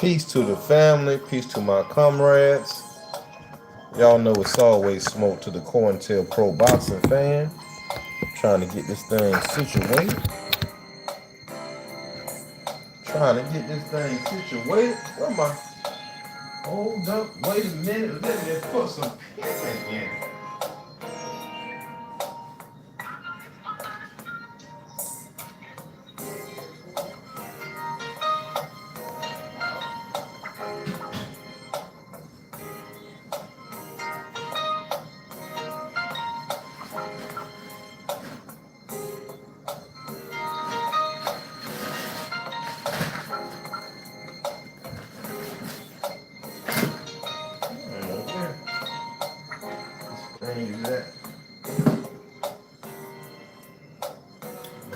Peace to the family. Peace to my comrades. Y'all know it's always smoke to the COINTEL Pro Boxing fan. Trying to get this thing situated. Where am I? Hold up. Wait a minute. Let me put some pins in.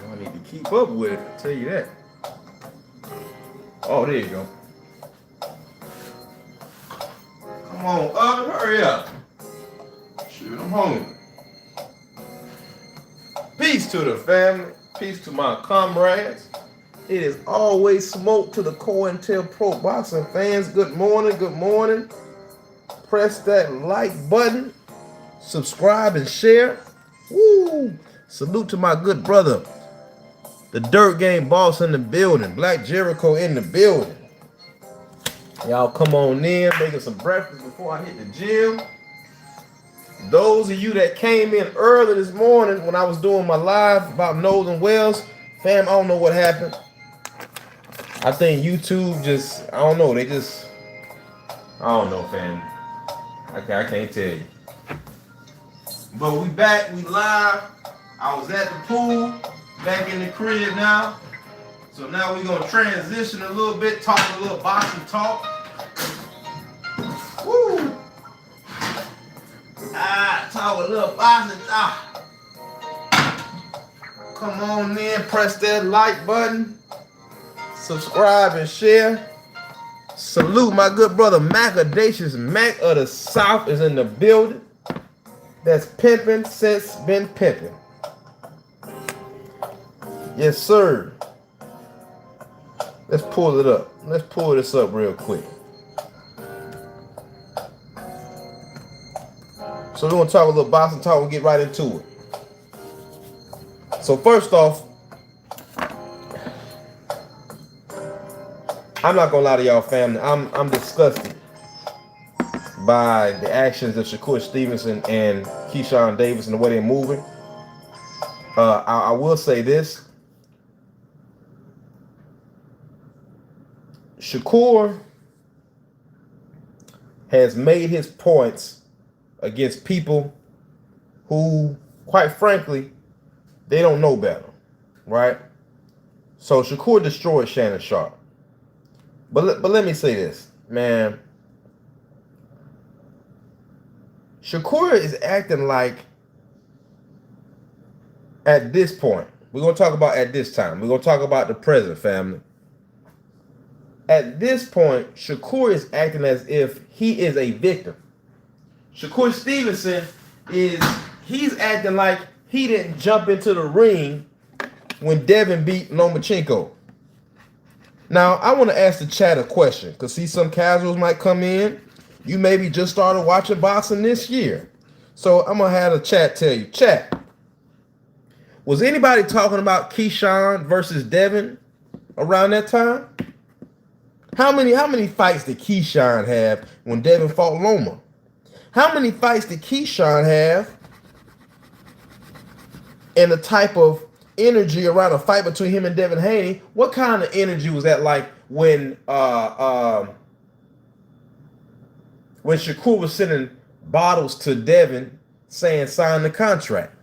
I need to keep up with it, I'll tell you that. Oh, there you go. Come on, hurry up. Shoot, I'm hungry. Peace to the family. Peace to my comrades. It is always smoke to the COINTEL Pro Boxing fans. Good morning, good morning. Press that like button. Subscribe and share. Woo! Salute to my good brother, the Dirt Game Boss in the building. Black Jericho in the building. Y'all come on in, making some breakfast before I hit the gym. Those of you that came in early this morning when I was doing my live about Northern Wales, fam, I don't know what happened. I think YouTube just, I don't know, I don't know, fam. I can't tell you. But we back, we live. I was at the pool, back in the crib now. So now we're gonna transition a little bit, talk a little boxing talk. Woo! Talk a little boxing talk. Come on in, press that like button, subscribe and share. Salute my good brother Macadacious Mac of the South is in the building. That's pimping since been pimping. Yes, sir. Let's pull it up. Let's pull this up real quick. So we're gonna talk a little boxing talk and get right into it. So first off, I'm not gonna lie to y'all, family. I'm disgusted by the actions of Shakur Stevenson and Keyshawn Davis and the way they're moving. I will say this. Shakur has made his points against people who, quite frankly, they don't know better, right? So Shakur destroyed Shannon Sharp. But let me say this, man. Shakur is acting like, at this point, we're going to talk about at this time. We're going to talk about the present, family. At this point, Shakur is acting as if he is a victim. Shakur Stevenson he's acting like he didn't jump into the ring when Devin beat Lomachenko. Now, I want to ask the chat a question, because see, some casuals might come in. You maybe just started watching boxing this year. So I'm going to have the chat tell you. Chat, was anybody talking about Keyshawn versus Devin around that time? How many fights did Keyshawn have when Devin fought Loma? How many fights did Keyshawn have and the type of energy around a fight between him and Devin Haney? What kind of energy was that like when Shakur was sending bottles to Devin saying sign the contract?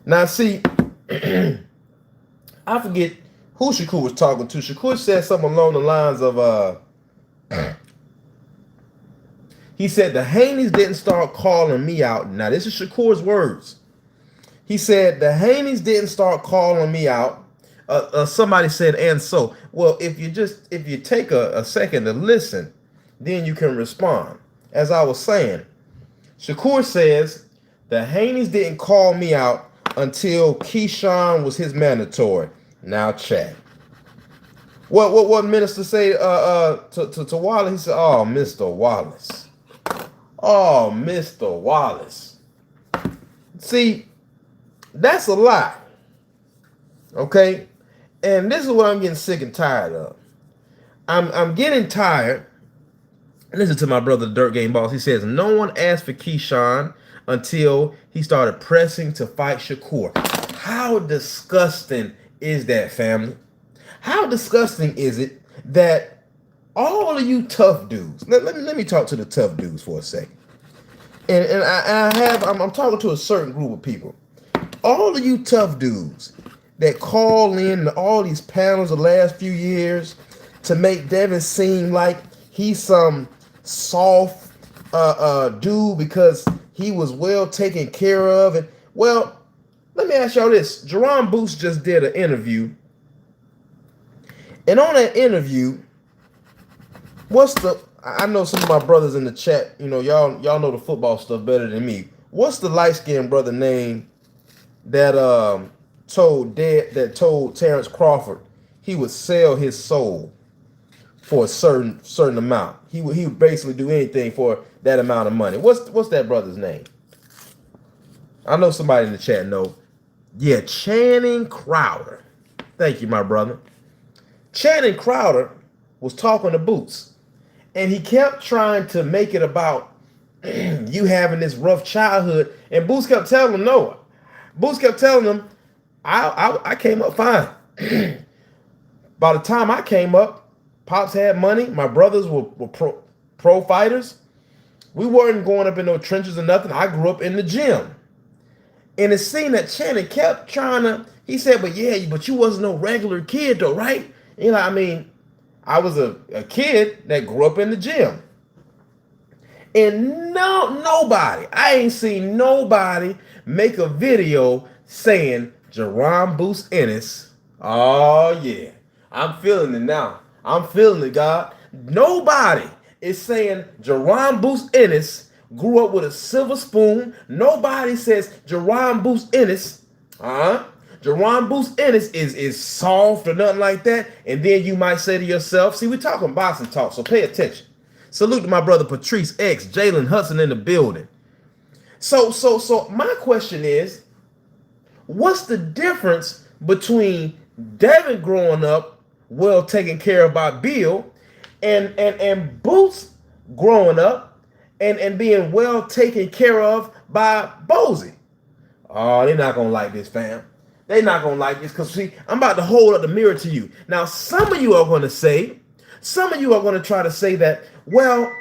Now see, I forget who Shakur was talking to. Shakur said something along the lines of he said the Haneys didn't start calling me out. Now this is Shakur's words. He said the Haneys didn't start calling me out. Somebody said, and so. Well, if you take a second to listen, then you can respond. As I was saying, Shakur says the Haneys didn't call me out until Keyshawn was his mandatory. Now chat. What minister say to Wallace? He said, "Oh, Mr. Wallace. Oh, Mr. Wallace." See, that's a lie. Okay? And this is what I'm getting sick and tired of. I'm getting tired. Listen to my brother, the Dirt Game Boss. He says, no one asked for Keyshawn until he started pressing to fight Shakur. How disgusting is that, family? How disgusting is it that all of you tough dudes, let me talk to the tough dudes for a second. And I'm talking to a certain group of people. All of you tough dudes that call in all these panels the last few years to make Devin seem like he's some soft dude because he was well taken care of. And well, let me ask y'all this. Jerron Booth just did an interview. And on that interview, I know some of my brothers in the chat, y'all know the football stuff better than me. What's the light-skinned brother name that told Terrence Crawford he would sell his soul for a certain amount? He would basically do anything for that amount of money. What's that brother's name? I know somebody in the chat know. Yeah, Channing Crowder. Thank you, my brother. Channing Crowder was talking to Boots, and he kept trying to make it about you having this rough childhood, and Boots kept telling him no. Boots kept telling him, I came up fine. By the time I came up, Pops had money. My brothers were pro fighters. We weren't going up in no trenches or nothing. I grew up in the gym. And it seemed that Channing kept trying to, he said, but you wasn't no regular kid though, right? I was a kid that grew up in the gym. And I ain't seen nobody make a video saying Jerron Booth Ennis. Oh yeah, I'm feeling it now. I'm feeling it, God. Nobody is saying Jerron Booth Ennis grew up with a silver spoon. Nobody says Jerron Booth Ennis. Jerron Booth Ennis is soft or nothing like that. And then you might say to yourself, see, we're talking boxing talk, so pay attention. Salute to my brother Patrice X, Jalen Hudson in the building. So my question is, what's the difference between Devin growing up well taken care of by Bill and Boots growing up and being well taken care of by Bozy? Oh, they're not gonna like this, fam. They're not going to like this because, see, I'm about to hold up the mirror to you. Now, some of you are going to try to say that, well,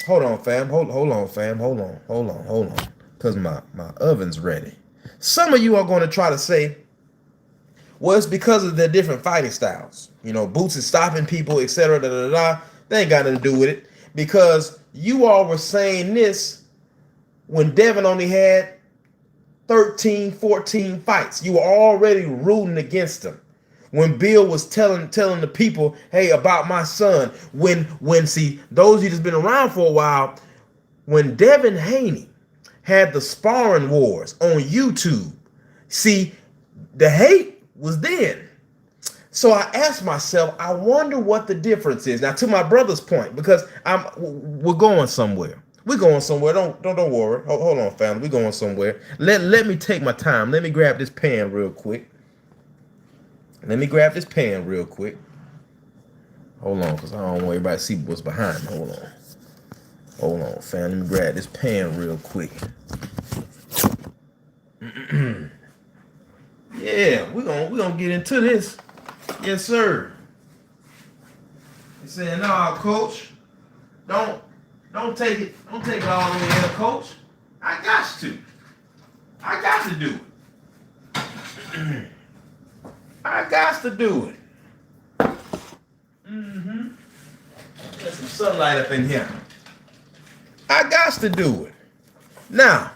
hold on, fam. Hold on, fam. Hold on. Because my oven's ready. Some of you are going to try to say, well, it's because of their different fighting styles. Boots is stopping people, etc. They ain't got nothing to do with it. Because you all were saying this when Devin only had 13, 14 fights. You were already rooting against him. When Bill was telling the people, hey, about my son, see, those of you that's been around for a while, when Devin Haney had the sparring wars on YouTube, see, the hate was then. So I asked myself, I wonder what the difference is. Now, to my brother's point, because we're going somewhere. We're going somewhere. Don't worry. Hold on, family. We're going somewhere. Let me take my time. Let me grab this pan real quick. Hold on, because I don't want everybody to see what's behind me. Hold on, fam. Let me grab this pan real quick. Yeah, we're gonna get into this. Yes, sir. He's saying, nah, coach, don't take it all the way there, coach. I got to do it. I got to do it. Get some sunlight up in here. I got to do it. Now,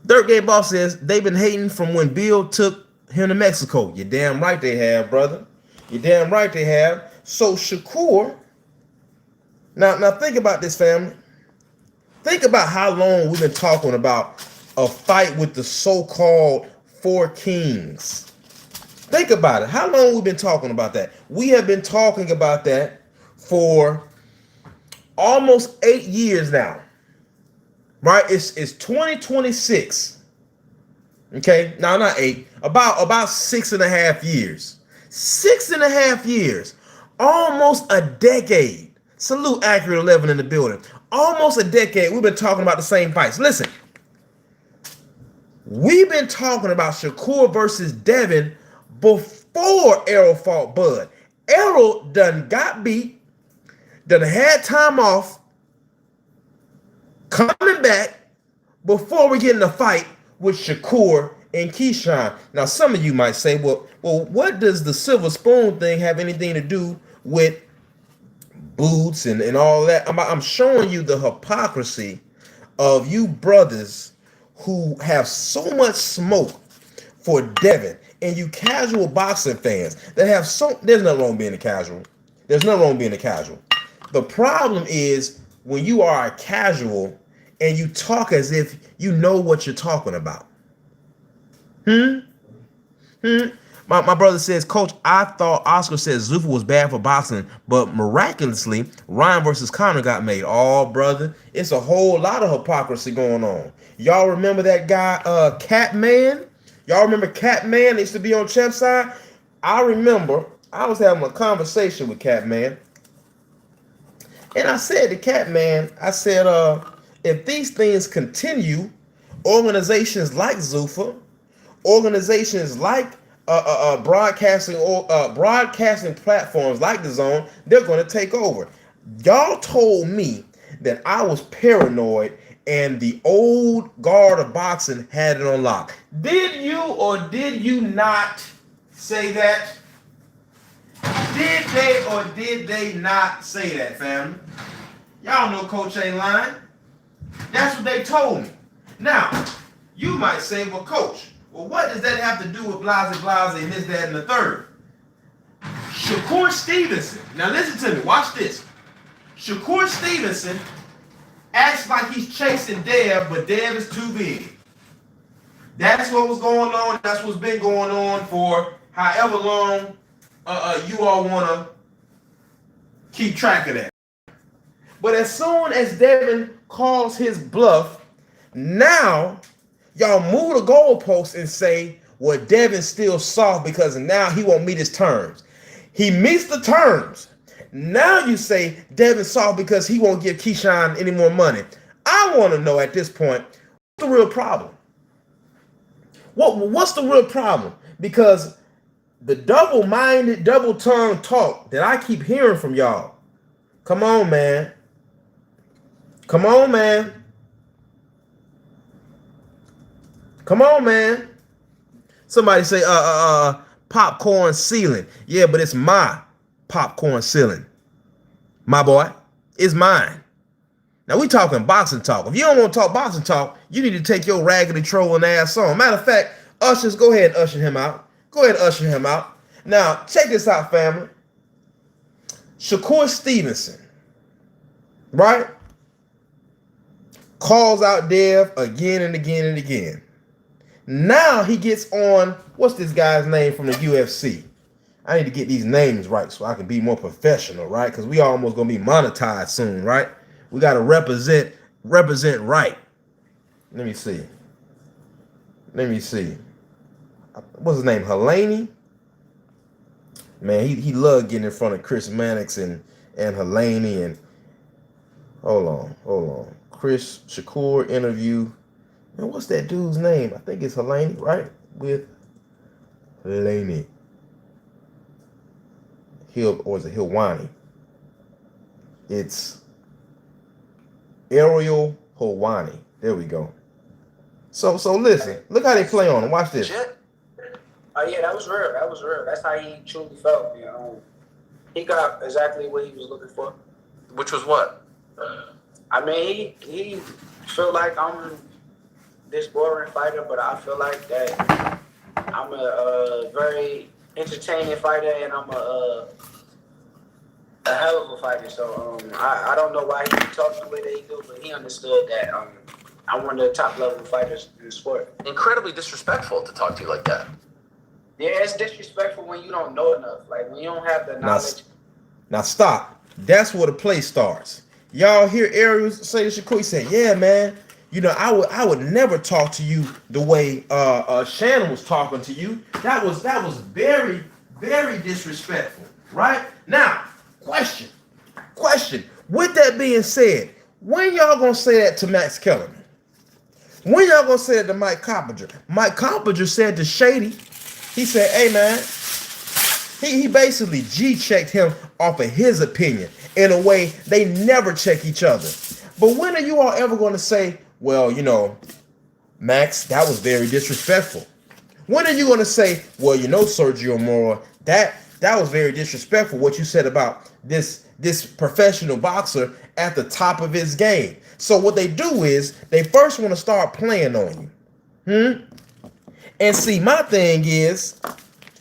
Dirt Game Boss says they've been hating from when Bill took him to Mexico. You're damn right they have, brother. You're damn right they have. So Shakur, now think about this, family. Think about how long we've been talking about a fight with the so-called Four Kings. Think about it. How long we been talking about that? We have been talking about that for almost 8 years now. Right? It's 2026. Okay, no, not 8. About 6.5 years. 6.5 years. Almost a decade. Salute Accurate 11 in the building. Almost a decade. We've been talking about the same fights. Listen, we've been talking about Shakur versus Devin before Errol fought Bud. Errol done got beat, done had time off, coming back before we get in a fight with Shakur and Keyshawn. Now, some of you might say, well, what does the silver spoon thing have anything to do with boots and all that? I'm showing you the hypocrisy of you brothers who have so much smoke for Devin, and you casual boxing fans that have there's nothing wrong being a casual. There's nothing wrong being a casual. The problem is when you are a casual and you talk as if you know what you're talking about. My brother says, Coach, I thought Oscar said Zuffa was bad for boxing, but miraculously, Ryan versus Conor got made. Oh, brother, it's a whole lot of hypocrisy going on. Y'all remember that guy, Catman? Y'all remember Catman? He used to be on Champ Side. I remember I was having a conversation with Catman, and I said to Catman, I said, if these things continue, organizations like Zuffa, organizations like broadcasting platforms like The Zone, they're going to take over. Y'all told me that I was paranoid and the old guard of boxing had it on lock. Did you or did you not say that? Did they or did they not say that, family? Y'all know Coach ain't lying. That's what they told me. Now, you might say, well, Coach, well, what does that have to do with blase, and this, that, and the third? Shakur Stevenson. Now listen to me. Watch this. Shakur Stevenson acts like he's chasing Dev, but Dev is too big. That's what was going on. That's what's been going on for however long you all want to keep track of that. But as soon as Devin calls his bluff, now y'all move the goalposts and say, well, Devin's still soft because now he won't meet his terms. He meets the terms. Now you say Devin's soft because he won't give Keyshawn any more money. I want to know at this point, what's the real problem? What's the real problem? Because the double-minded, double-tongued talk that I keep hearing from y'all, come on, man. Come on, man. Come on, man. Somebody say, popcorn ceiling. Yeah, but it's my popcorn ceiling. My boy, it's mine. Now we talking boxing talk. If you don't want to talk boxing talk, you need to take your raggedy trolling ass on. Matter of fact, ushers, go ahead and usher him out. Go ahead and usher him out. Now, check this out, family. Shakur Stevenson, right? Calls out Dev again and again and again. Now he gets on, what's this guy's name from the UFC? I need to get these names right so I can be more professional, right? Because we almost going to be monetized soon, right? We got to represent right. Let me see. What's his name? Helene? Man, he loved getting in front of Chris Mannix and Helene and hold on. Chris Shakur interview. Man, what's that dude's name? I think it's Helene, right? With Helene. Or is it Hilwani? It's Ariel Helwani. There we go. So listen. Look how they play on him. Watch this. Oh yeah, that was real. That's how he truly felt. You know, he got exactly what he was looking for. Which was what? I mean, he feel like I'm this boring fighter, but I feel like that I'm a very entertaining fighter, and I'm a hell of a fighter. So I don't know why he talks the way that he do, but he understood that I'm one of the top level fighters in the sport. Incredibly disrespectful to talk to you like that. Yeah, it's disrespectful when you don't know enough. Like when you don't have the Now, knowledge. now stop. That's where the play starts. Y'all hear Ariel say to Shakur, he said, yeah, man, I would never talk to you the way Shannon was talking to you. That was very, very disrespectful. Right? Now, question. With that being said, when y'all gonna say that to Max Kellerman? When y'all gonna say that to Mike Coppinger? Mike Coppinger said to Shady, he said, hey man, he basically G-checked him off of his opinion in a way they never check each other. But when are you all ever going to say, well, Max, that was very disrespectful? When are you going to say, well, Sergio Mora, that was very disrespectful what you said about this professional boxer at the top of his game? So what they do is they first want to start playing on you. And see, my thing is,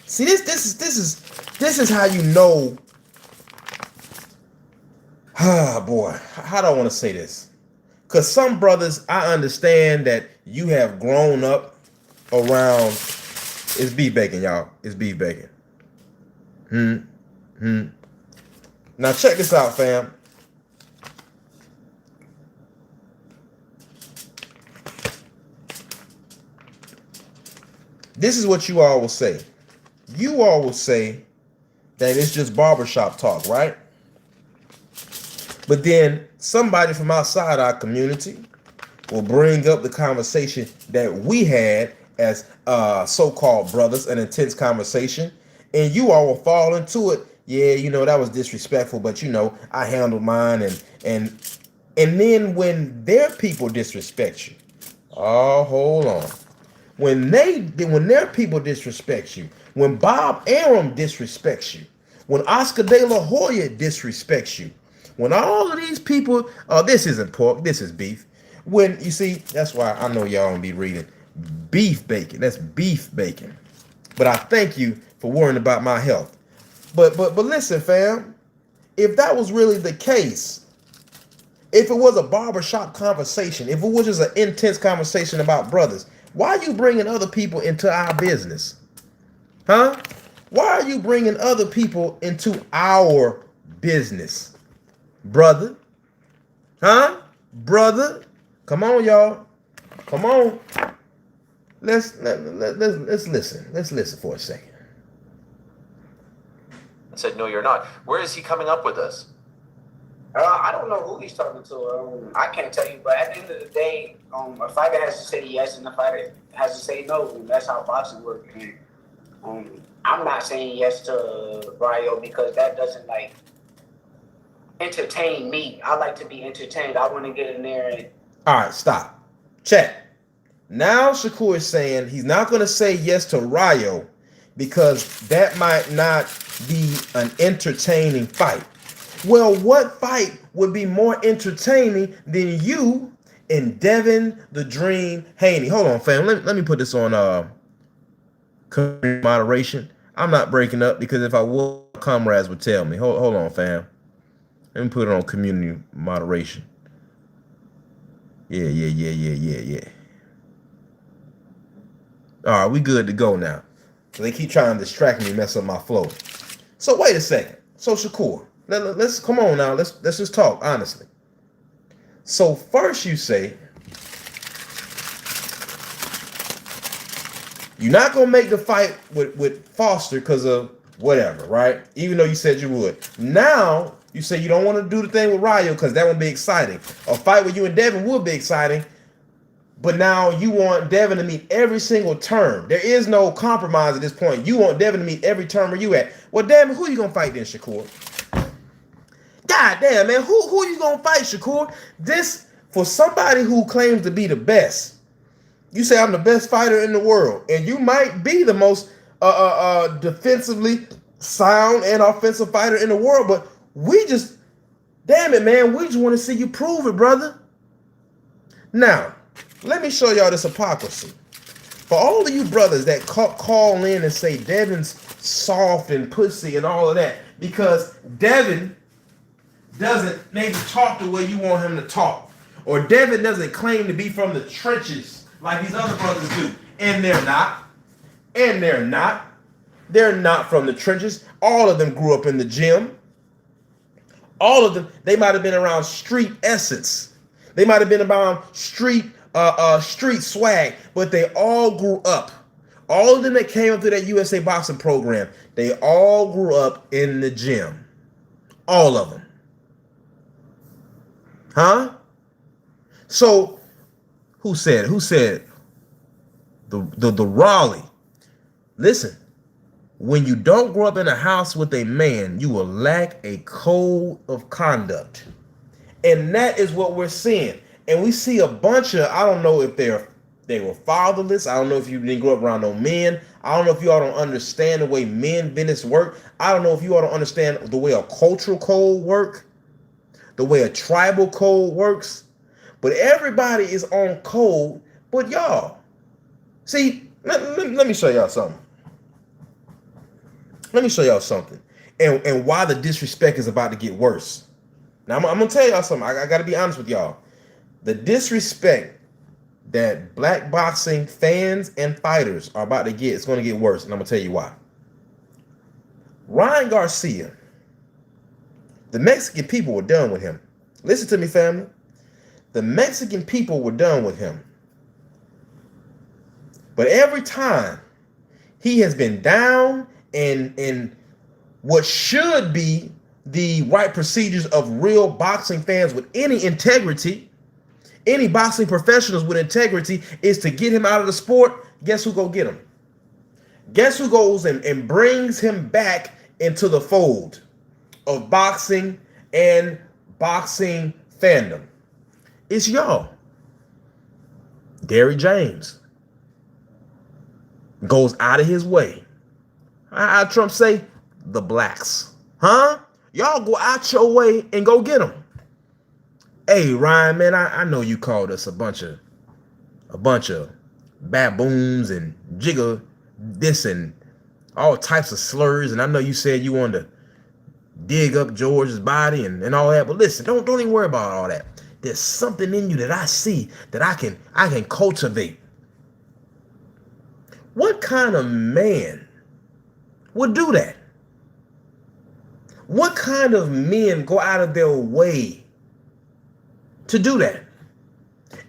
see, this is how you know. Ah, boy, how do I want to say this? Because some brothers, I understand that you have grown up around. It's beef bacon, y'all. It's beef bacon. Now check this out, fam. This is what you all will say. You all will say that it's just barbershop talk, right? But then somebody from outside our community will bring up the conversation that we had as so-called brothers, an intense conversation, and you all will fall into it. Yeah, that was disrespectful, but I handled mine, and then when their people disrespect you, oh, hold on. When their people disrespect you, when Bob Arum disrespects you, when Oscar De La Hoya disrespects you, when all of these people, this isn't pork, this is beef. When you see, that's why I know y'all don't be reading beef bacon. That's beef bacon. But I thank you for worrying about my health. But listen, fam, if that was really the case, if it was a barbershop conversation, if it was just an intense conversation about brothers, why are you bringing other people into our business? Huh? Why are you bringing other people into our business? Brother? Huh? Brother? Come on, y'all. Come on. Let's listen. Let's listen for a second. I said, no, you're not. Where is he coming up with this? I don't know who he's talking to. I can't tell you, but at the end of the day, a fighter has to say yes and a fighter has to say no. That's how boxing works. And I'm not saying yes to Rio because that doesn't entertain me. I like to be entertained. I want to get in there and. All right, stop. Check. Now Shakur is saying he's not going to say yes to Rio because that might not be an entertaining fight. Well, what fight would be more entertaining than you and Devin the Dream Haney? Hold on, fam. Let me put this on moderation. I'm not breaking up because if I would, comrades would tell me. Hold on, fam. Let me put it on community moderation. Yeah. All right, we good to go now. So they keep trying to distract me and mess up my flow. So wait a second. So Shakur, let's come on now. Let's just talk honestly. So first you say you're not gonna make the fight with Foster because of whatever, right? Even though you said you would. Now you say you don't want to do the thing with Rio because that won't be exciting. A fight with you and Devin would be exciting. But now you want Devin to meet every single term. There is no compromise at this point. You want Devin to meet every term where you at. Well, damn it, who you gonna fight then, Shakur? God damn, man, who you gonna fight, Shakur? This, for somebody who claims to be the best, you say I'm the best fighter in the world, and you might be the most defensively sound and offensive fighter in the world, but damn it, man, we just want to see you prove it, brother. Now, let me show y'all this hypocrisy. For all of you brothers that call in and say Devin's soft and pussy and all of that, because Devin doesn't maybe talk the way you want him to talk, or Devin doesn't claim to be from the trenches like these other brothers do, and they're not. They're not from the trenches. All of them grew up in the gym. All of them, they might have been around street essence. They might have been around street swag, but they all grew up. All of them that came up through that USA boxing program, they all grew up in the gym. All of them. Huh? So, who said? The Raleigh. Listen, when you don't grow up in a house with a man, you will lack a code of conduct. And that is what we're seeing. And we see a bunch of, I don't know if they were fatherless. I don't know if you didn't grow up around no men. I don't know if you all don't understand the way men business work. I don't know if you all don't understand the way a cultural code work, the way a tribal code works. But everybody is on code, but y'all. See, let me show y'all something. Let me show y'all something. And why the disrespect is about to get worse. Now, I'm going to tell y'all something. I got to be honest with y'all. The disrespect that black boxing fans and fighters are about to get is going to get worse. And I'm going to tell you why. Ryan Garcia, the Mexican people were done with him. Listen to me, family. The Mexican people were done with him. But every time he has been down in what should be the right procedures of real boxing fans with any integrity, any boxing professionals with integrity, is to get him out of the sport. Guess who go get him? Guess who goes and brings him back into the fold of boxing and boxing fandom? It's y'all. Gary James goes out of his way. How Trump say? The blacks. Huh? Y'all go out your way and go get them. Hey, Ryan, man, I know you called us a bunch of baboons and jigger this and all types of slurs, and I know you said you wanted to dig up George's body and all that, but listen, don't even worry about all that. There's something in you that I see that I can cultivate. What kind of man would do that? What kind of men go out of their way to do that?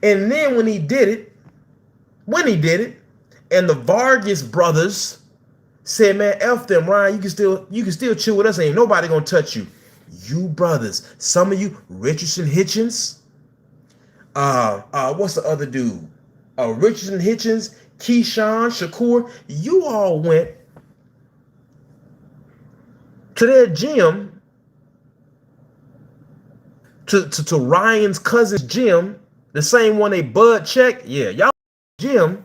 And then when he did it, and the Vargas brothers said, man, F them, Ryan, you can still chill with us, ain't nobody gonna touch you. You brothers, some of you, Richardson Hitchens, what's the other dude? Richardson Hitchens, Keyshawn, Shakur, you all went to their gym, to Ryan's cousin's gym, the same one they bud checked. Yeah, y'all gym,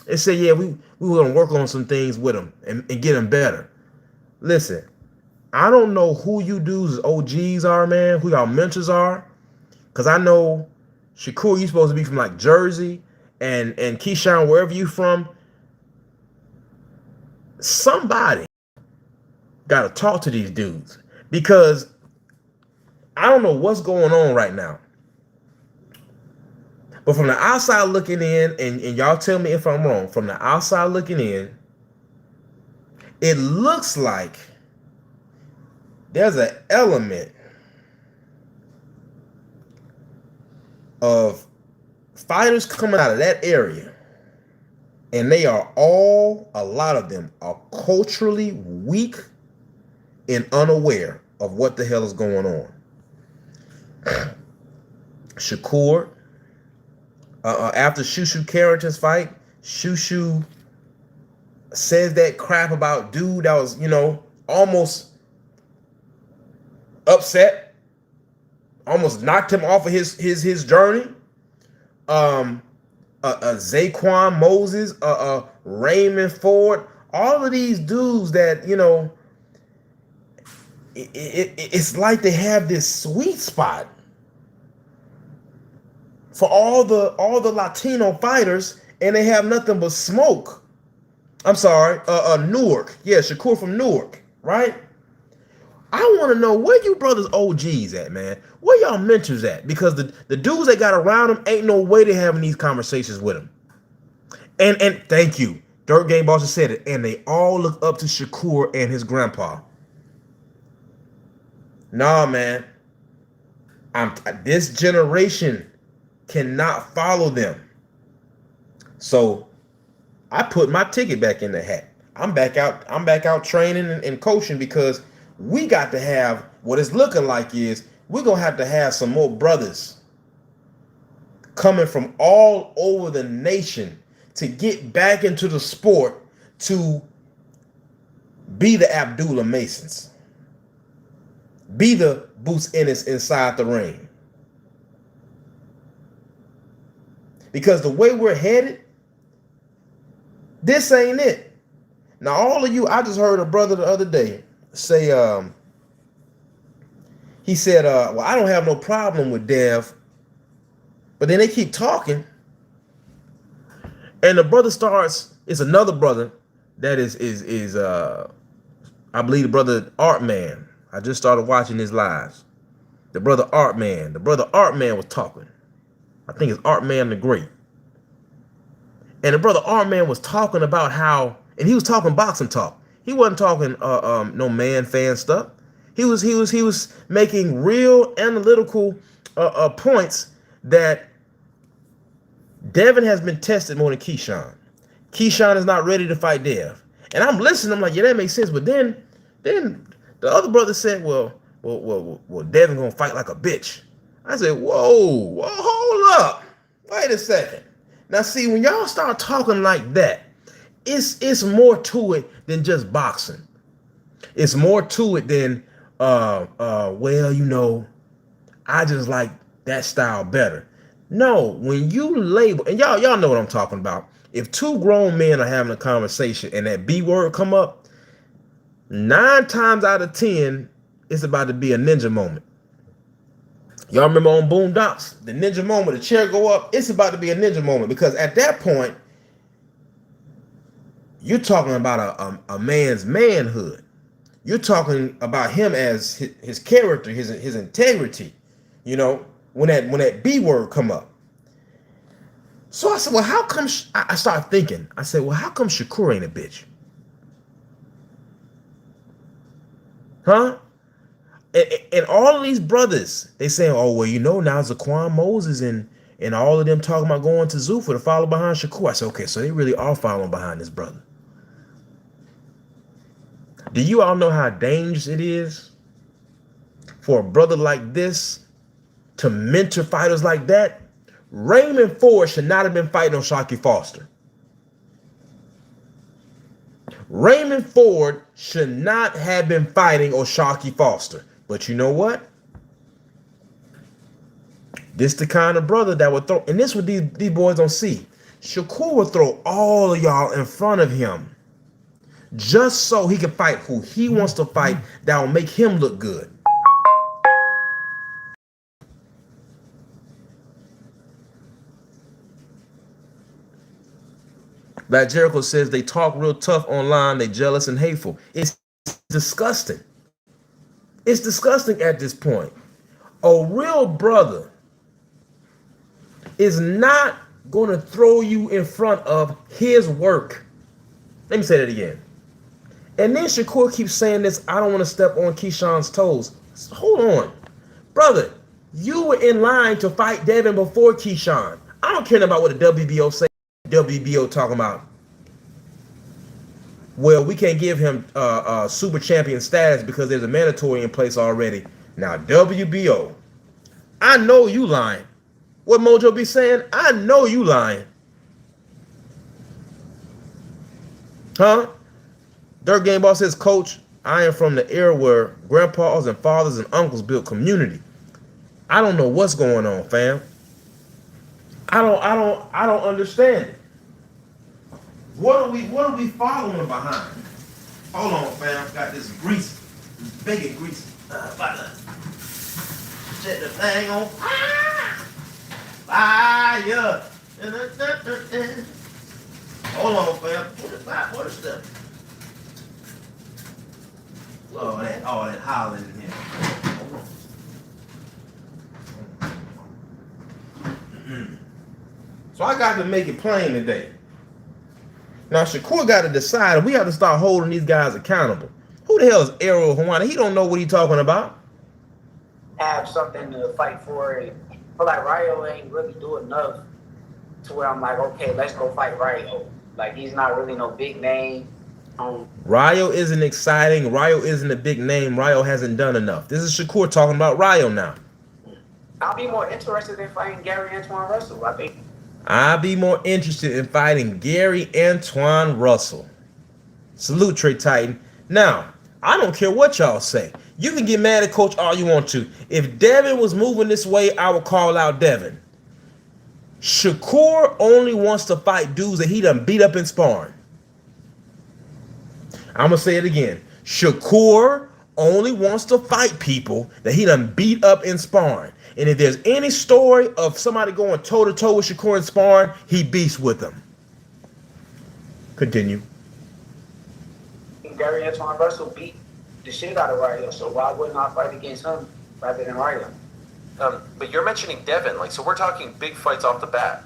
and say, yeah, we were gonna work on some things with him and get him better. Listen, I don't know who you dudes OGs are, man, who y'all mentors are, because I know Shakur, you supposed to be from like Jersey, and Keyshawn, wherever you from. Somebody got to talk to these dudes, because I don't know what's going on right now. But from the outside looking in, and y'all tell me if I'm wrong, from the outside looking in, it looks like there's an element of fighters coming out of that area, and they are all, a lot of them are culturally weak and unaware of what the hell is going on. Shakur, after Shushu Carrington's fight, Shushu says that crap about dude that was, almost upset, almost knocked him off of his journey. Zaquan Moses, Raymond Ford, all of these dudes that, it's like they have this sweet spot for all the Latino fighters, and they have nothing but smoke. I'm sorry, Newark. Yeah, Shakur from Newark, right? I want to know where you brothers OGs at, man. Where y'all mentors at? Because the dudes that got around them, ain't no way they having these conversations with them. And thank you. Dirt Game Boss just said it, and they all look up to Shakur and his grandpa. Nah, man. This generation cannot follow them. So I put my ticket back in the hat. I'm back out training and coaching, because we got to have, what it's looking like is we're gonna have to have some more brothers coming from all over the nation to get back into the sport, to be the Abdullah Masons, be the Boots Ennis inside the ring. Because the way we're headed, this ain't it. Now, all of you, I just heard a brother the other day say, he said, well, I don't have no problem with Dev. But then they keep talking. And the brother starts, it's another brother that is I believe the brother Art Man. I just started watching his lives. The brother Art Man. The brother Art Man was talking. I think it's Art Man the Great. And the brother Art Man was talking about how, and he was talking boxing talk. He wasn't talking no man fan stuff. He was making real analytical points that Devin has been tested more than Keyshawn. Keyshawn is not ready to fight Dev. And I'm listening, I'm like, yeah, that makes sense. But then the other brother said, well, Devin gonna fight like a bitch. I said, whoa, hold up. Wait a second. Now see, when y'all start talking like that, it's more to it than just boxing. It's more to it than well, you know, I just like that style better. No, when you label, and y'all know what I'm talking about. If two grown men are having a conversation and that B word come up, 9 times out of 10, it's about to be a ninja moment. Y'all remember on Boondocks, the ninja moment, the chair go up, it's about to be a ninja moment, because at that point, you're talking about a man's manhood. You're talking about him as his character, his integrity, you know, when that B word come up. So I said, well, how come, I started thinking, I said, well, how come Shakur ain't a bitch? Huh? And all of these brothers, they saying, oh, well, you know, now Zaquan Moses and all of them talking about going to Zuffa to follow behind Shakur. I said, okay, so they really are following behind this brother. Do you all know how dangerous it is for a brother like this to mentor fighters like that? Raymond Ford should not have been fighting on Shockey Foster. Raymond Ford should not have been fighting on Shockey Foster. But you know what? This the kind of brother that would throw, and this what these boys don't see. Shakur would throw all of y'all in front of him just so he can fight who he wants to fight that will make him look good. Black Jericho says they talk real tough online, they jealous and hateful. It's disgusting. It's disgusting at this point. A real brother is not going to throw you in front of his work. Let me say that again. And then Shakur keeps saying this, I don't want to step on Keyshawn's toes. Hold on. Brother, you were in line to fight Devin before Keyshawn. I don't care about what the WBO say. WBO talking about, well, we can't give him super champion status because there's a mandatory in place already. Now, WBO, I know you lying. What Mojo be saying? I know you lying. Huh? Dirt Game Boss says, Coach, I am from the era where grandpas and fathers and uncles built community. I don't know what's going on, fam. I don't understand it. What are we following behind? Hold on, fam. Got this grease, this bacon grease. About to set the thing on fire. Fire. Hold on, fam. What is that? Oh, that hollering in here. So I got to make it plain today. Now Shakur got to decide. We have to start holding these guys accountable. Who the hell is Ariel Hawani? He don't know what he's talking about. Have something to fight for. I feel like Ryo ain't really do enough to where I'm like, okay, let's go fight Ryo. Like, he's not really no big name. Ryo isn't exciting. Ryo isn't a big name. Ryo hasn't done enough. This is Shakur talking about Ryo now. I'll be more interested in fighting Gary Antoine Russell, I think. I'll be more interested in fighting Gary Antoine Russell. Salute, Trey Titan. Now, I don't care what y'all say. You can get mad at Coach all you want to. If Devin was moving this way, I would call out Devin. Shakur only wants to fight dudes that he done beat up in sparring. I'm going to say it again. Shakur only wants to fight people that he done beat up in sparring. And if there's any story of somebody going toe-to-toe with Shakur in sparring, he beats with them. Continue. Gary Antoine Russell beat the shit out of Ryo, so why wouldn't I fight against him rather than Ryo? But you're mentioning Devin, like, so we're talking big fights off the bat.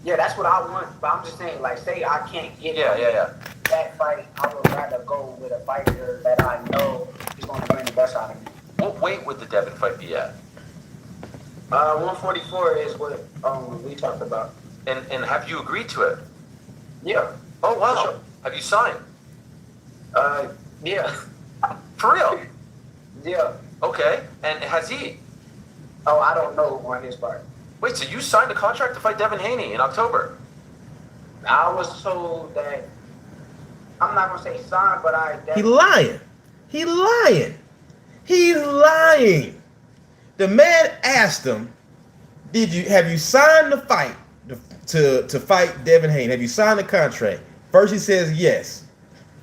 Yeah, that's what I want, but I'm just saying, like, say I can't get that fight, I would rather go with a fighter that I know is going to bring the best out of me. What weight would the Devin fight be at? 144 is what we talked about. And have you agreed to it? Yeah. Oh, wow. Sure. Have you signed? Yeah. For real? Yeah. Okay. And has he? Oh, I don't know on his part. Wait, so you signed a contract to fight Devin Haney in October? I was told that, I'm not going to say signed, but I definitely... He lying. He's lying. The man asked him, have you signed the fight to fight Devin Haney? Have you signed the contract? First he says yes.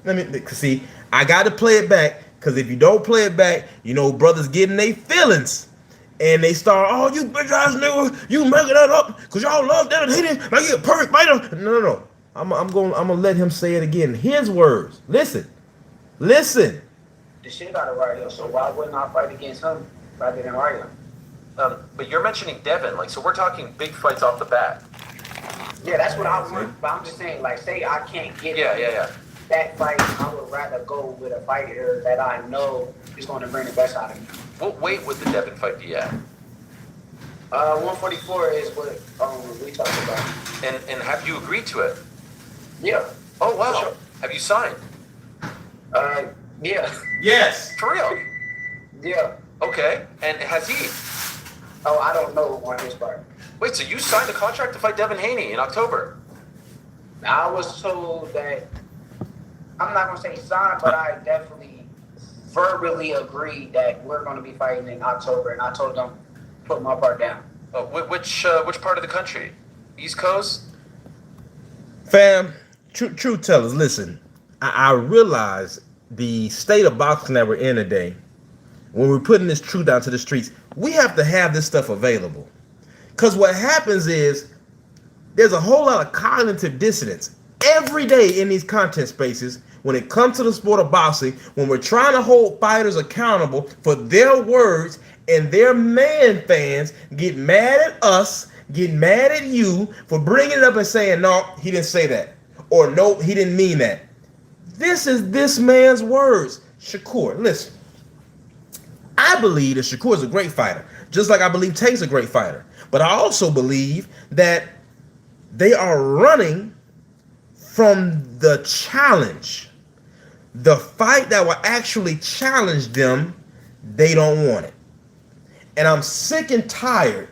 Let me see. I got to play it back, because if you don't play it back, you know, brothers getting their feelings. And they start, oh, you bitch ass nigga, you making that up because y'all love Devin Haney like you a perfect fighter. No. I'm gonna let him say it again. His words. Listen. The shit out of Ryo, so why wouldn't I fight against him rather than Ryo? But you're mentioning Devin, like, so we're talking big fights off the bat. Yeah, that's what I want, but I'm just saying, like, say I can't get that fight, I would rather go with a fighter that I know is going to bring the best out of me. What weight would the Devin fight be at? 144 is what we talked about. And have you agreed to it? Yeah. Oh, wow. Sure. Have you signed? Yeah. Yes. For real? Yeah. Okay. And has he? Oh, I don't know on his part. Wait, so you signed a contract to fight Devin Haney in October? I was told that, I'm not going to say signed, but I definitely verbally agreed that we're going to be fighting in October, and I told them put my part down. Oh, which part of the country? East Coast? Fam, true tellers, listen. I realize the state of boxing that we're in today, when we're putting this truth out to the streets, we have to have this stuff available. Because what happens is there's a whole lot of cognitive dissonance every day in these content spaces when it comes to the sport of boxing, when we're trying to hold fighters accountable for their words, and their man fans get mad at us, get mad at you for bringing it up and saying, no, he didn't say that. Or no, he didn't mean that. This is this man's words. Shakur, listen. I believe that Shakur is a great fighter, just like I believe Tank's a great fighter. But I also believe that they are running from the challenge. The fight that will actually challenge them, they don't want it. And I'm sick and tired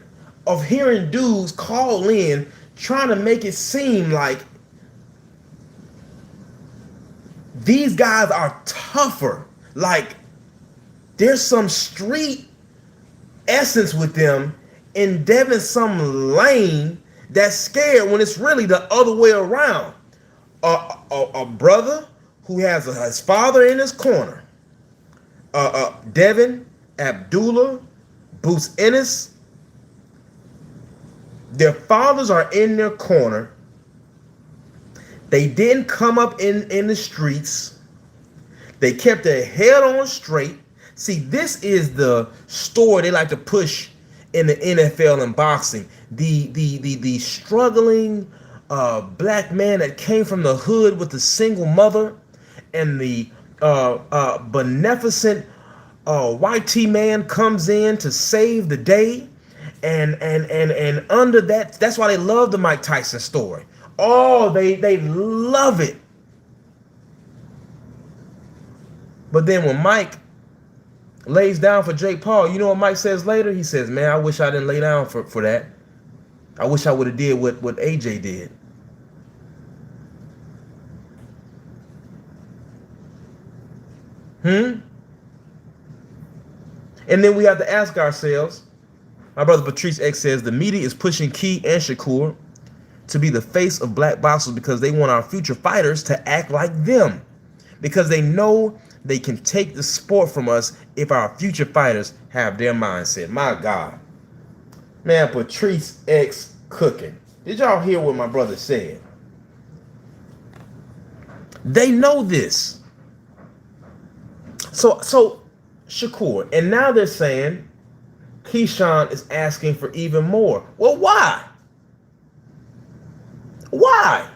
of hearing dudes call in trying to make it seem like these guys are tougher. Like there's some street essence with them, and Devin's some lame that's scared when it's really the other way around. A brother who has his father in his corner. Devin, Abdullah, Boots Ennis, their fathers are in their corner. They didn't come up in the streets. They kept their head on straight. See, this is the story they like to push in the NFL and boxing. The struggling black man that came from the hood with a single mother, and the beneficent YT man comes in to save the day, and under that's why they love the Mike Tyson story. Oh, they love it. But then when Mike lays down for Jake Paul, you know what Mike says later? He says, man, I wish I didn't lay down for that. I wish I would have did what AJ did. And then we have to ask ourselves, my brother Patrice X says, the media is pushing Key and Shakur to be the face of black boxers because they want our future fighters to act like them. Because they know they can take the sport from us if our future fighters have their mindset. My God. Man, Patrice X cooking. Did y'all hear what my brother said? They know this. So Shakur, and now they're saying Keyshawn is asking for even more. Well, why? Why?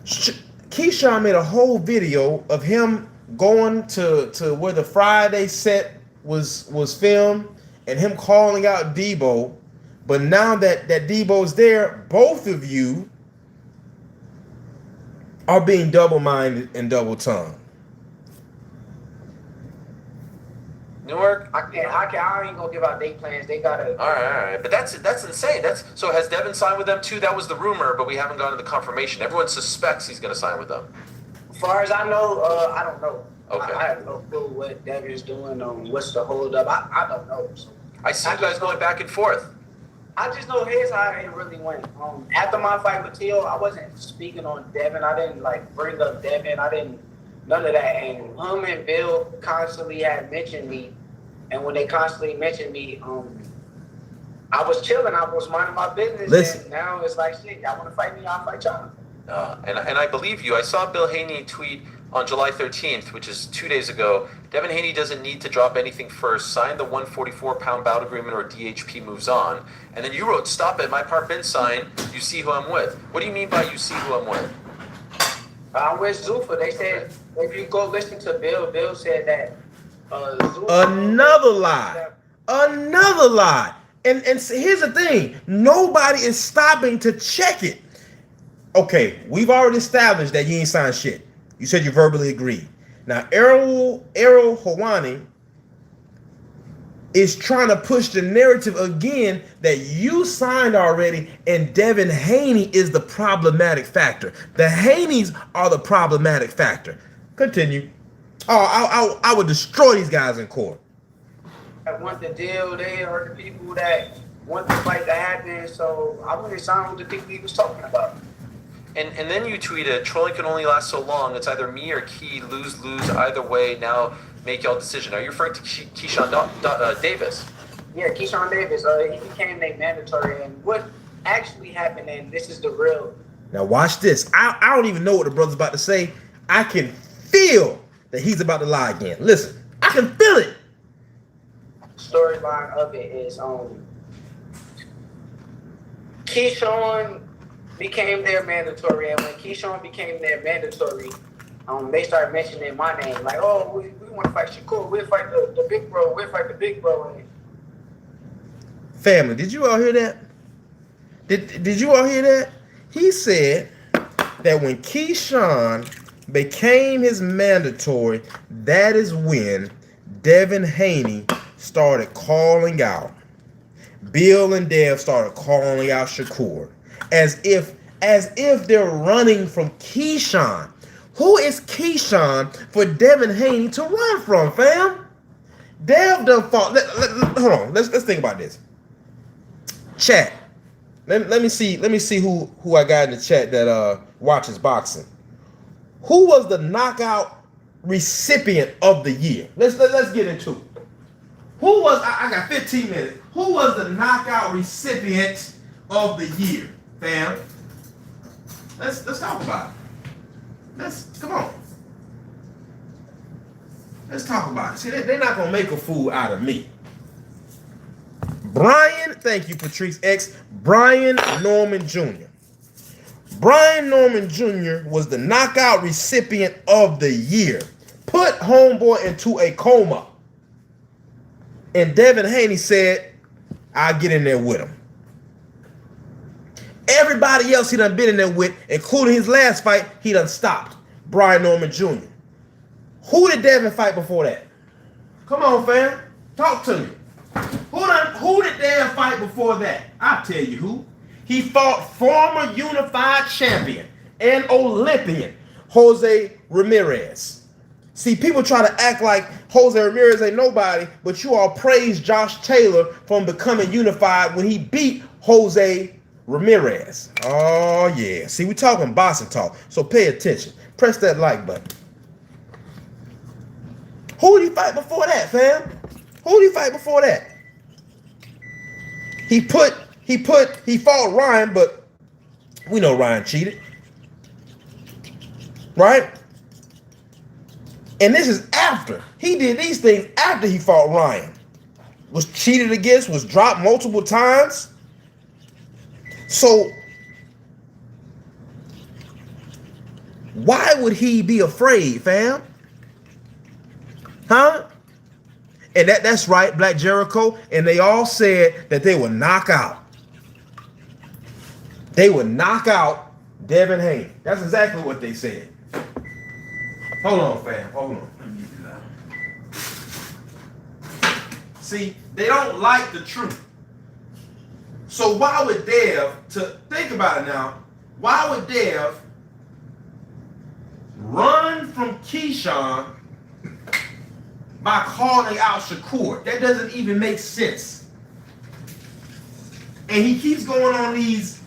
Keyshawn made a whole video of him going to where the Friday set was filmed and him calling out Debo. But now that Debo's there, both of you are being double-minded and double-tongued. Newark. I ain't gonna give out date plans. They gotta. All right. But that's insane. So has Devin signed with them too? That was the rumor, but we haven't gotten the confirmation. Everyone suspects he's going to sign with them. As far as I know, I don't know. Okay. I have no clue what Devin's doing. What's the hold up? I don't know. So I see you guys going back and forth. I just know here's how it really went. After my fight with Teal, I wasn't speaking on Devin. I didn't bring up Devin. I didn't none of that. And him and Bill constantly had mentioned me. And when they constantly mentioned me, I was chilling. I was minding my business. Listen. And now it's like, shit, y'all want to fight me? I'll fight y'all. And I believe you. I saw Bill Haney tweet on July 13th, which is 2 days ago. Devin Haney doesn't need to drop anything first. Sign the 144-pound bout agreement or DHP moves on. And then you wrote, stop it. My part been signed. You see who I'm with. What do you mean by you see who I'm with? I'm with Zuffa. They said, if you go listen to Bill, Bill said that Another lie. And here's the thing. Nobody is stopping to check it. Okay, we've already established that you ain't signed shit. You said you verbally agreed. Now, Errol Hawani is trying to push the narrative again that you signed already and Devin Haney is the problematic factor. The Haneys are the problematic factor. Continue. Oh, I would destroy these guys in court. I want the deal. They are the people that want the fight to happen. So I wouldn't sign with the people he was talking about. And then you tweeted, trolling can only last so long. It's either me or Key, lose, either way. Now make y'all decision. Are you referring to Keyshawn Davis? Yeah, Keyshawn Davis. He became their mandatory. And what actually happened, and this is the real. Now watch this. I don't even know what the brother's about to say. I can feel that he's about to lie again. Listen, I can feel it. Storyline of it is Keyshawn became their mandatory, and when Keyshawn became their mandatory, they started mentioning my name, like, oh, we want to fight Shakur, we'll fight the big bro, And family, did you all hear that? Did you all hear that? He said that when Keyshawn became his mandatory, that is when Devin Haney started calling out. Bill and Dev started calling out Shakur as if they're running from Keyshawn. Who is Keyshawn for Devin Haney to run from, fam? Dev done fought. Hold on. Let's think about this. Chat. Let me see who I got in the chat that watches boxing. Who was the knockout recipient of the year? Let's get into it. Who was, I got 15 minutes. Who was the knockout recipient of the year, fam? Let's talk about it. Come on. Let's talk about it. See, they're not gonna make a fool out of me. Brian, thank you, Patrice X. Brian Norman Jr. Brian Norman Jr. was the knockout recipient of the year. Put homeboy into a coma. And Devin Haney said, I'll get in there with him. Everybody else he done been in there with, including his last fight, he done stopped. Brian Norman Jr. Who did Devin fight before that? Come on, fam. Talk to me. Who did Devin fight before that? I'll tell you who. He fought former unified champion and Olympian Jose Ramirez. See, people try to act like Jose Ramirez ain't nobody, but you all praise Josh Taylor from becoming unified when he beat Jose Ramirez. Oh, yeah. See, we talking boxing talk, so pay attention. Press that like button. Who did he fight before that, fam? Who did he fight before that? He fought Ryan, but we know Ryan cheated. Right? And this is after. He did these things after he fought Ryan. Was cheated against, was dropped multiple times. So, why would he be afraid, fam? Huh? And that's right, Black Jericho. And they all said that they would knock out. They would knock out Devin Haney. That's exactly what they said. Hold on, fam. Hold on. Let me get it out. See, they don't like the truth. So why would Dev, to think about it now, why would Dev run from Keyshawn by calling out Shakur? That doesn't even make sense. And he keeps going on these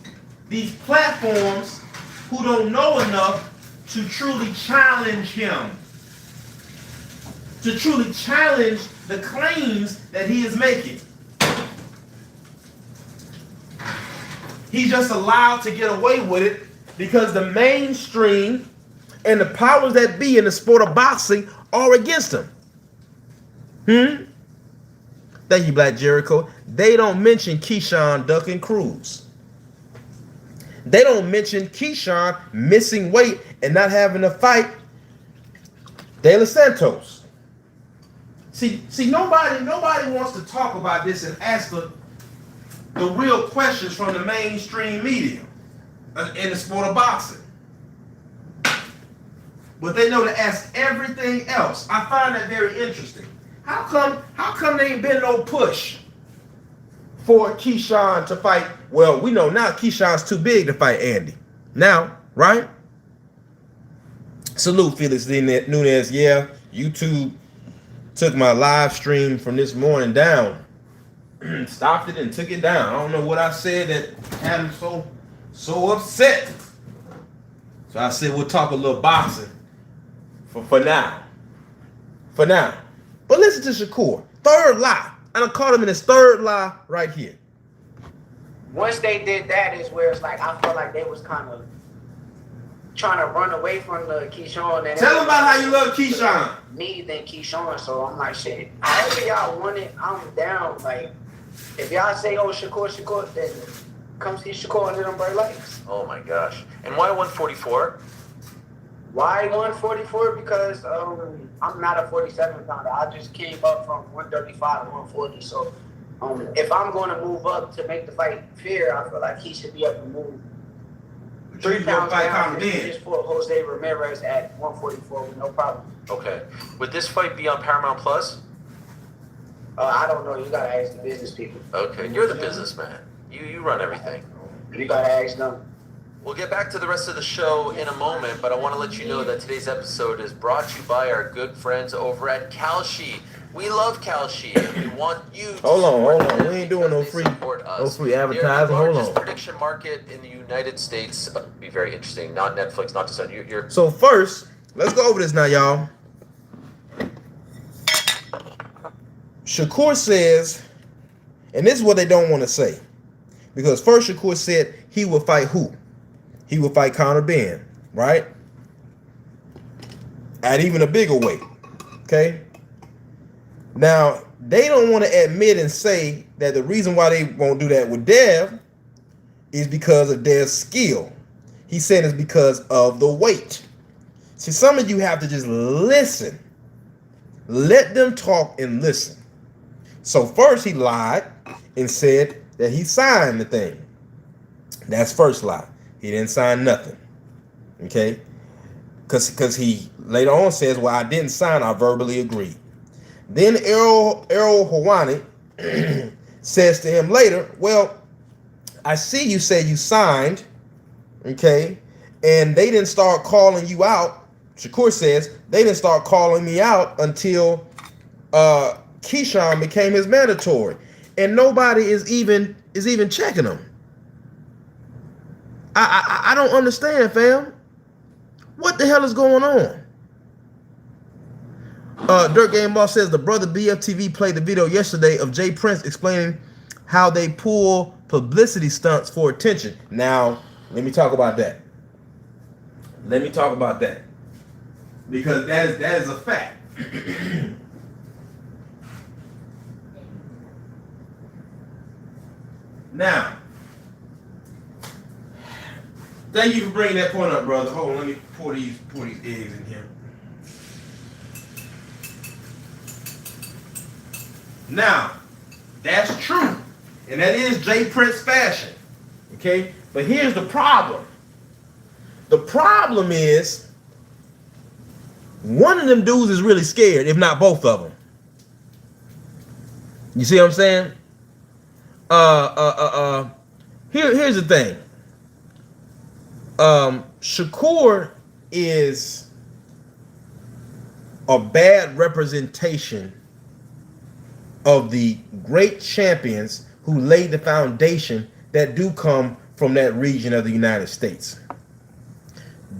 platforms who don't know enough to truly challenge him, to truly challenge the claims that he is making. He's just allowed to get away with it because the mainstream and the powers that be in the sport of boxing are against him. Thank you, Black Jericho. They don't mention Keyshawn ducking Cruz. They don't mention Keyshawn missing weight and not having to fight De Los Santos. See, nobody wants to talk about this and ask the real questions from the mainstream media in the sport of boxing. But they know to ask everything else. I find that very interesting. How come there ain't been no push for Keyshawn to fight? Well, we know now Keyshawn's too big to fight Andy. Now, right? Salute, Felix Nunez. Yeah, YouTube took my live stream from this morning down. Stopped it and took it down. I don't know what I said that had him so upset. So I said we'll talk a little boxing for now. For now. But listen to Shakur. Third lie. And I caught him in his third lie right here. Once they did that is where it's like I felt like they was kind of trying to run away from the Keyshawn. And tell them about how you love Keyshawn. Me than Keyshawn, so I'm like, shit, however y'all want it, I'm down. Like, if y'all say, oh, Shakur, then come see Shakur under them bright lights. Oh my gosh. And why 144? Why 144? Because I'm not a 47 pounder. I just came up from 135 to 140. So if I'm going to move up to make the fight fair, I feel like he should be able to move 3 pounds down and just fought Jose Ramirez at 144 with no problem. Okay. Would this fight be on Paramount Plus? I don't know. You got to ask the business people. Okay. You're the businessman. You run everything. You got to ask them. We'll get back to the rest of the show in a moment, but I want to let you know that today's episode is brought to you by our good friends over at Kalshi. We love Kalshi, and we want you to hold on. We ain't doing no free advertising. They're the Hold largest on. prediction market in the United States. Be very interesting. Not Netflix, not just you're. So first, let's go over this now, y'all. Shakur says, and this is what they don't want to say, because first Shakur said he would fight who? He would fight Conor Benn, right? At even a bigger weight, okay? Now, they don't want to admit and say that the reason why they won't do that with Dev is because of Dev's skill. He said it's because of the weight. See, some of you have to just listen. Let them talk and listen. So first he lied and said that he signed the thing. That's first lie. He didn't sign nothing. Okay? Because he later on says, well, I didn't sign, I verbally agreed. Then Errol Hawani says to him later, well, I see you say you signed, okay, and they didn't start calling you out. Shakur says they didn't start calling me out until Keyshawn became his mandatory, and nobody is even checking him. I don't understand, fam. What the hell is going on? Dirt Game Boss says the brother BFTV played the video yesterday of Jay Prince explaining how they pull publicity stunts for attention. Now, let me talk about that. Because that is a fact. Now, thank you for bringing that point up, brother. Hold on, let me pour these eggs in here. Now, that's true. And that is Jay Prince fashion. Okay? But here's the problem. The problem is one of them dudes is really scared, if not both of them. You see what I'm saying? Here's the thing. Shakur is a bad representation of the great champions who laid the foundation that do come from that region of the United States.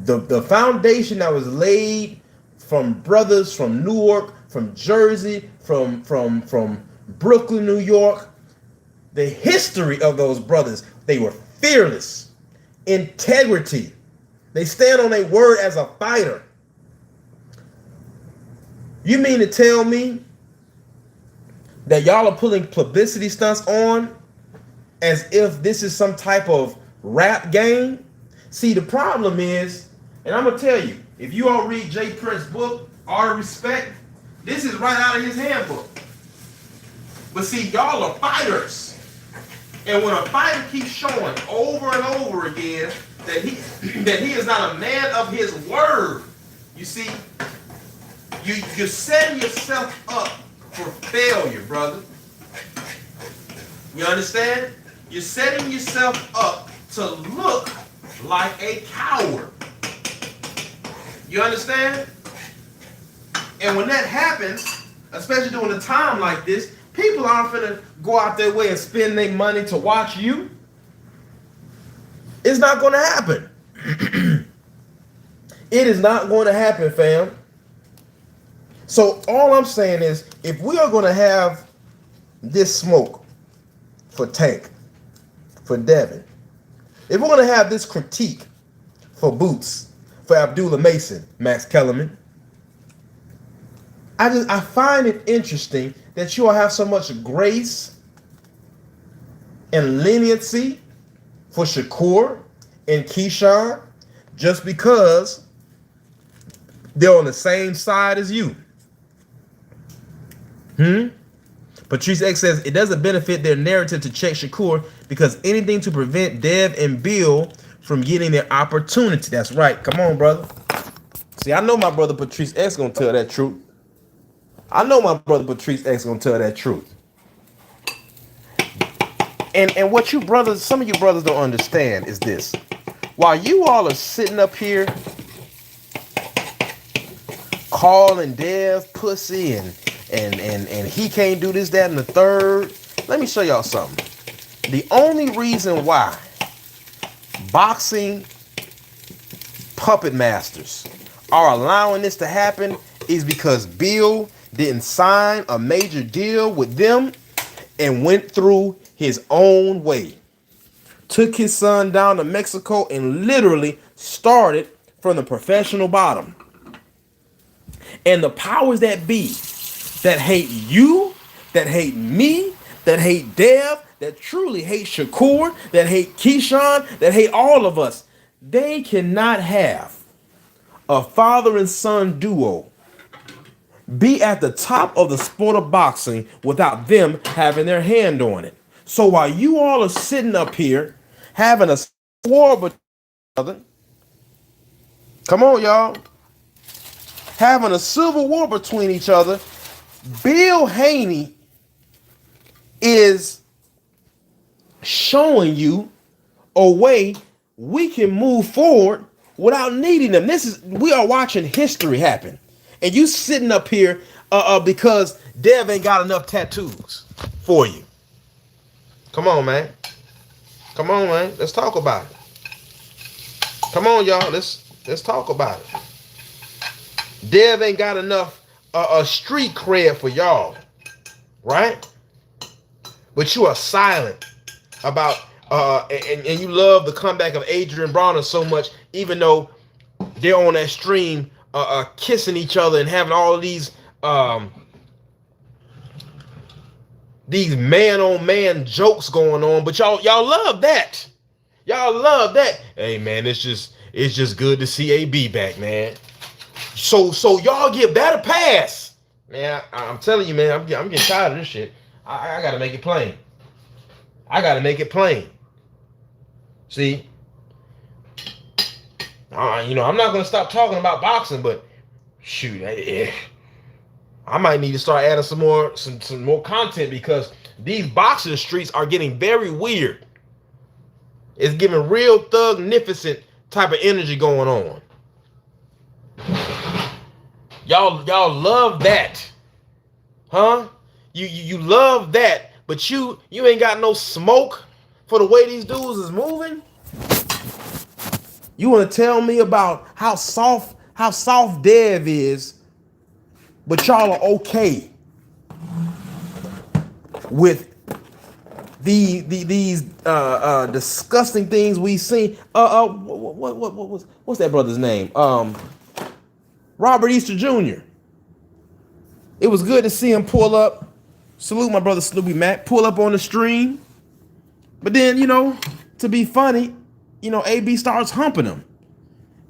The foundation that was laid from brothers from Newark, from Jersey, from Brooklyn, New York. The history of those brothers, they were fearless, integrity. They stand on their word as a fighter. You mean to tell me that y'all are pulling publicity stunts on as if this is some type of rap game? See, the problem is, and I'm going to tell you, if you all read Jay Prince's book, Art of Respect, this is right out of his handbook. But see, y'all are fighters. And when a fighter keeps showing over and over again that he is not a man of his word, you see, you're setting yourself up for failure, brother. You understand? You're setting yourself up to look like a coward. You understand? And when that happens, especially during a time like this, people aren't finna go out their way and spend their money to watch you. It's not going to happen. It is not going to happen, fam. So all I'm saying is, if we are going to have this smoke for Tank, for Devin, if we're going to have this critique for Boots, for Abdullah Mason, Max Kellerman, I find it interesting that you all have so much grace and leniency for Shakur and Keyshawn just because they're on the same side as you. Patrice X says it doesn't benefit their narrative to check Shakur because anything to prevent Dev and Bill from getting their opportunity. That's right. Come on, brother. See, I know my brother Patrice X gonna tell that truth. I know my brother Patrice X gonna tell that truth. And what you brothers, some of you brothers don't understand is this. While you all are sitting up here calling Dev pussy and he can't do this, that, and the third, let me show y'all something. The only reason why boxing puppet masters are allowing this to happen is because Bill didn't sign a major deal with them and went through his own way. Took his son down to Mexico and literally started from the professional bottom. And the powers that be that hate you, that hate me, that hate Dev, that truly hate Shakur, that hate Keyshawn, that hate all of us, They cannot have a father and son duo be at the top of the sport of boxing without them having their hand on it. So while you all are sitting up here having a war with each other, come on, y'all, having a civil war between each other, Bill Haney is showing you a way we can move forward without needing them. We are watching history happen. And you sitting up here because Dev ain't got enough tattoos for you. Come on, man. Come on, man. Let's talk about it. Come on, y'all. Let's talk about it. Dev ain't got enough street cred for y'all, right? But you are silent about and you love the comeback of Adrian Bronner so much, even though they're on that stream kissing each other and having all of these man-on-man jokes going on. But y'all love that. Y'all love that. Hey man, it's just good to see AB back, man. So y'all get better pass. Man, I'm telling you, man, I'm getting tired of this shit. I gotta make it plain. I gotta make it plain. See, I'm not gonna stop talking about boxing, but shoot, I might need to start adding some more content because these boxing streets are getting very weird. It's giving real thugnificent type of energy going on. Y'all love that, huh? You love that, but you ain't got no smoke for the way these dudes is moving. You want to tell me about how soft Dev is, but y'all are okay with these disgusting things we seen. What's that brother's name? Robert Easter Jr. It was good to see him pull up. Salute my brother Snoopy Mac. Pull up on the stream. But then, to be funny, AB starts humping him.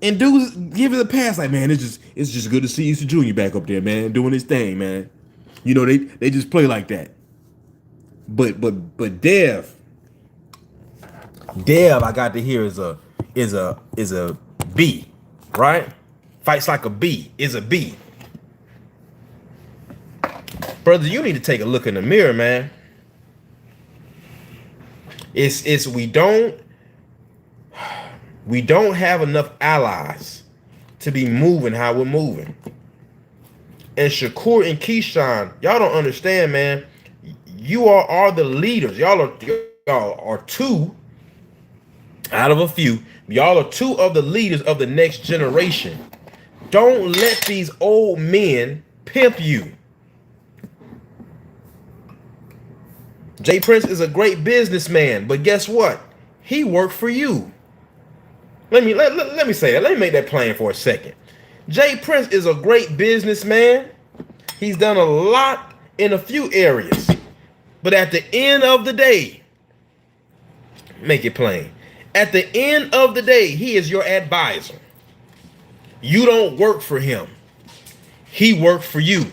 And dudes give it a pass like, man, it's just good to see Easter Jr. back up there, man, doing his thing, man. They just play like that. But Dev, I got to hear is a B, right? Fights like a B, is a B. Brother, you need to take a look in the mirror, man. We don't have enough allies to be moving how we're moving. And Shakur and Keyshawn, y'all don't understand, man. You are the leaders. Y'all are two out of a few. Y'all are two of the leaders of the next generation. Don't let these old men pimp you. Jay Prince is a great businessman, but guess what? He worked for you. Let me say that. Let me make that plain for a second. Jay Prince is a great businessman. He's done a lot in a few areas. But at the end of the day, make it plain. At the end of the day, he is your advisor. You don't work for him. He worked for you.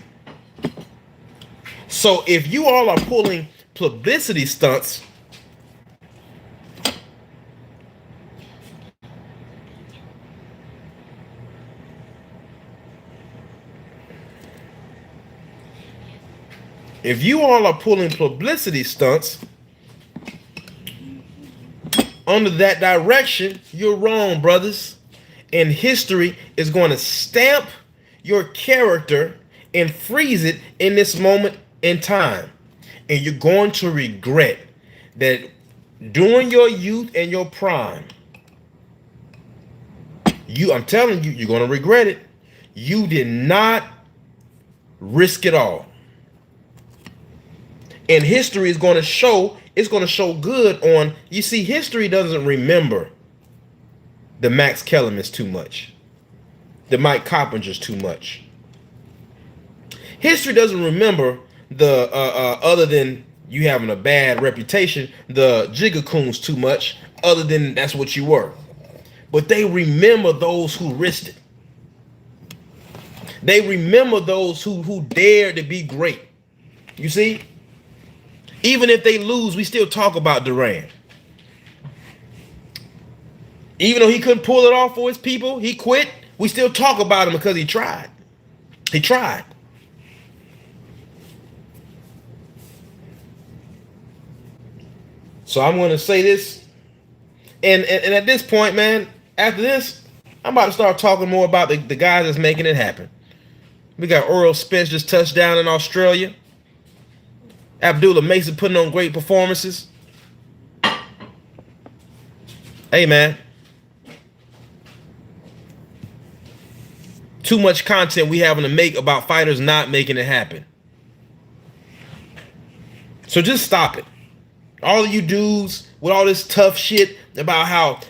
So if you all are pulling publicity stunts, under that direction, you're wrong, brothers. And history is going to stamp your character and freeze it in this moment in time. And you're going to regret that during your youth and your prime, I'm telling you, you're going to regret it. You did not risk it all. And history is going to show, it's going to show good on, you see, history doesn't remember the Max Kellermans too much, the Mike Coppingers too much. History doesn't remember the, other than you having a bad reputation, the Jigga Coons too much, other than that's what you were. but they remember those who risked it. They remember those who dared to be great. You see? Even if they lose, we still talk about Durant. Even though he couldn't pull it off for his people, he quit. We still talk about him because he tried. He tried. So I'm going to say this. And at this point, man, after this, I'm about to start talking more about the guys that's making it happen. We got Earl Spence just touched down in Australia. Abdullah Mason putting on great performances. Hey, man. Too much content we having to make about fighters not making it happen. So just stop it. All of you dudes with all this tough shit about how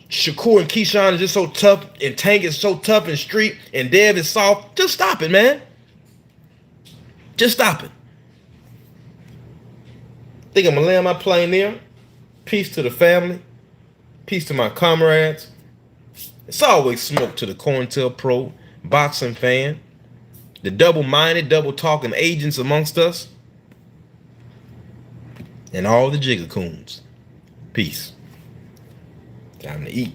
Shakur and Keyshawn is just so tough and Tank is so tough and street and Dev is soft. Just stop it, man. Just stop it. I think I'm gonna land my plane there. Peace to the family. Peace to my comrades. It's always smoke to the COINTELPRO boxing fan. The double-minded, double-talking agents amongst us. And all the jigger coons. Peace. Time to eat.